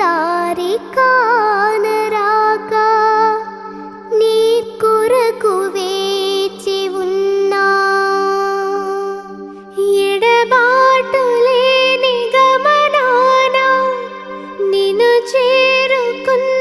దారి కానరాక నీ కొరకు వేచి ఉన్నా. ఎడబాటు లేని గమనాన నిన్ను చేరుకున్నా.